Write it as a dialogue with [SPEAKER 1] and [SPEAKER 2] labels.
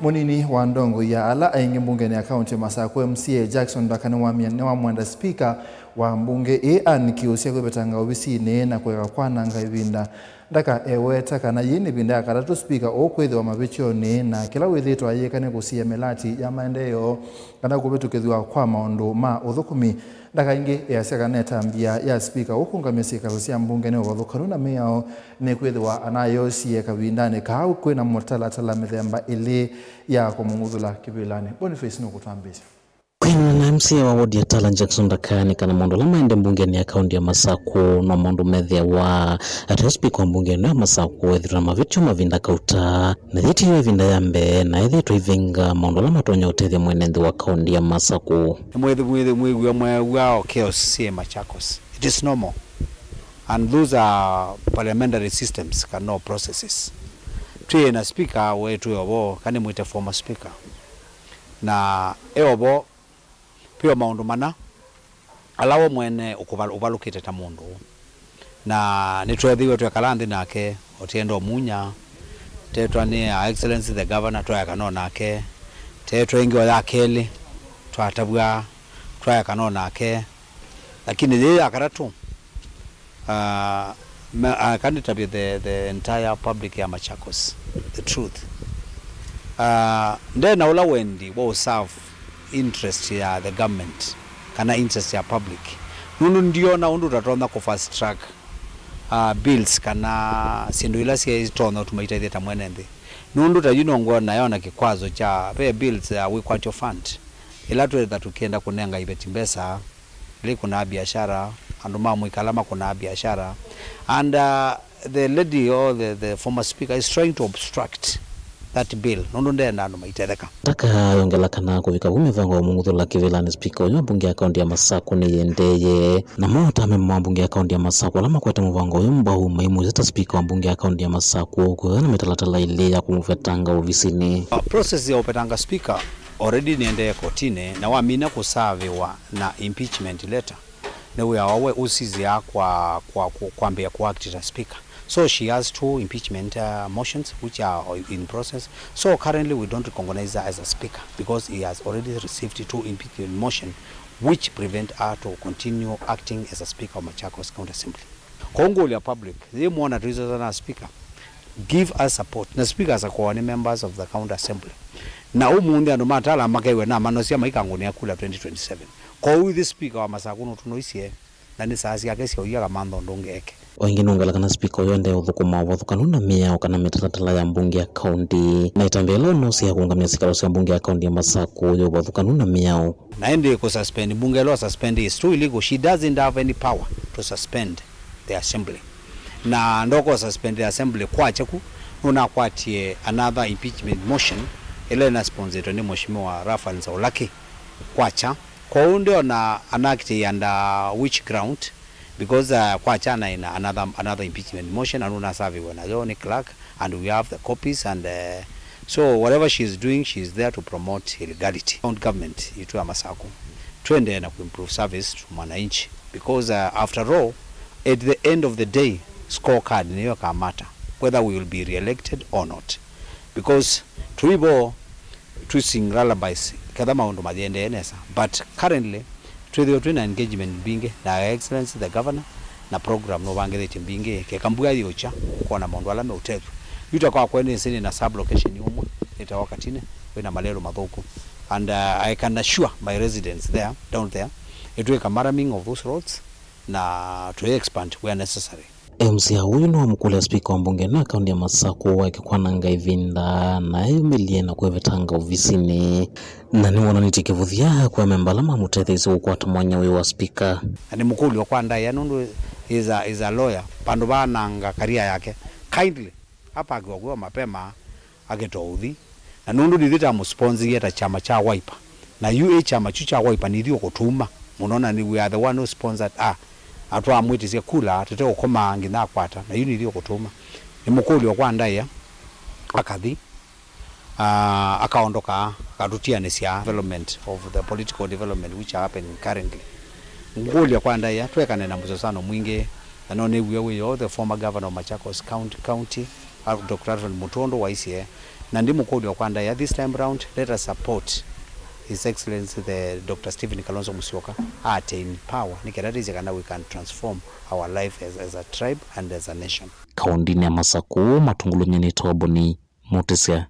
[SPEAKER 1] Munini wa ndongo ya ala aingi mbungeni ya kaunti Masako MCA Jackson Dakane wa mwanda speaker wa mbunge Ann Kiusia kwebetanga obisine na kwega kwananga ibinda ndaka eweta kana yini binda akaratu speaker okwethe wa mabichoni na kila wethito ayekane kusia melati ya maendeleo kana kubetukethwa kwa maondo ma uthukumi ndaka ingi ya sekaneta mbia ya speaker okungamia cia mbunge ne wathukanu na meao ne kwethwa anayo sie kabindane ka kwena mutalatala mithemba ili ya kumungudhula kibilani Boniface no kutambisha
[SPEAKER 2] Kwena na MCA wa wodi ya Tala Jackson Dakane kana mondo la maende mbungeni ya kaunti ya Masako na mondo methia wa speaker wa mbungeni ya Masako ethira mavicho mavinda kauta na thiti ya vinda yambe na ethito ivinga mondo la matonya utethia mwenendi wa kaunti ya Masako
[SPEAKER 3] mwegwa chaos CA Machakos. It is normal, and those are parliamentary systems no processes. Tuye na speaker wetu yobo kani mwite former speaker na eobo pio maundu mana alawo mwene ubalukite ta mundu na nitwethiwe twekalandi nake otiendo munya tetwa ni excellency the governor twayakano nake tetwa ingi wa akeli twatabwa twayakano nake lakini yeye akaratu I can't interview the entire public ya Machakos the truth then ula wendi wo serve interest ya the government kana interest ya public nunu ndio na undu tatonda ku fast track bills kana sindu ila sia itonda tumaita theta mwenendi nundu ta yinongo na yona kikwazo cha pay bills we quite your fund ila tuweza tukienda kunenga ibeti mbesa ili kuna biashara anduma muikalama kuna biashara and the lady or the former speaker is trying to obstruct that bill nundu ndenda ndo maitereka
[SPEAKER 2] taka yongela kana kuvika vumivango wa mungudhula kivilani speaker wa mbunge ya kaunti ya Masako ni yendeye na mota mema mbunge ya kaunti ya Masako lama kweta mvango yomba umaimu zeta speaker wa mbunge ya kaunti ya Masako kwa na metalatala ile ya kumufetanga ofisini
[SPEAKER 3] process ya upetanga speaker already niende kotine na wamina kusavewa na impeachment letter na wawe usizi ya kwa mbea kwa acting speaker. So she has 2 impeachment motions which are in process. So currently we don't recognize her as a speaker because he has already received 2 impeachment motions which prevent her to continue acting as a speaker of Machakos County Assembly. Kongo ya public, they want to reason as speaker. Give us support. The speakers are kwa members of the county assembly. Na umundi ando matala makewe na manosia maikango ni akula 2027. Kwa huyu the speaker wa Masako no tunoisie na ni saasi yake sio ya mando ndongeke.
[SPEAKER 2] Wengi nungala kana speaker yonde uthukuma wathukanu na mia kana metalatala ya mbunge ya county na itambelo no sia kuungamia sikalo sia mbunge ya county ya Masako yo wathukanu na miao
[SPEAKER 3] na ende ko suspend mbunge lo suspend is too illegal. She doesn't have any power to suspend the assembly na ndoko suspend the assembly kwache ku unakwatie another impeachment motion ile na sponsored ni mheshimiwa Rafael Nsaulaki kwacha kwa ndio na anakti under which ground because kwacha na ina another impeachment motion and una serve when Azoni clerk and we have the copies and so whatever she is doing she is there to promote legality on government itu ya Masako twende na improve service to mwananchi because after all at the end of the day scorecard niyo kamata whether we will be re-elected or not because tuibo sing lullabies kada maundu majende enesa but currently twina engagement binge na excellency the governor na program no bangere timbinge ke kambuga yocha kuona maundu alame utetu yuta kwa kwene sini na sub location umwe ita wakatine wena malero madhoko and I can assure my residents there down there it will come of those roads na to expand where necessary.
[SPEAKER 2] MCA huyu no mkule speaker wa mbunge na kaunti ya Masako wakikuwa nanga ivinda na yumilie na kuevetanga ofisini na niwona nitikevuthia kwa membala mamutethezi kwa tumwanya huyu wa speaker
[SPEAKER 3] ni mkuli wa kwanda ya nundu is a lawyer pandu bananga career yake kindly hapa akiwa mapema agetoudhi na nundu nithita musponsi yeta chama cha Wiper na UH chama cha Wiper nithio kutuma munona ni we are the one who sponsored atwa amwitisia kula tete ukoma ngina kwata na yuni ndio kutuma ni mukuli wa kwanda ya akathi akaondoka akarutia nesia development of the political development which are happening currently mukuli wa kwanda ya twekane na mzozano mwingi na ne we the former governor of Machakos county Dr. Alfred Mutondo wa ICA na ndimu kodi wa kwanda ya this time round. Let us support His Excellency the Dr. Stephen Kalonzo Musyoka attain power nikeratize kana we can transform our life as a tribe and as a nation.
[SPEAKER 2] Kaundini ya Masaku matungulu nyeni toboni Mutisia.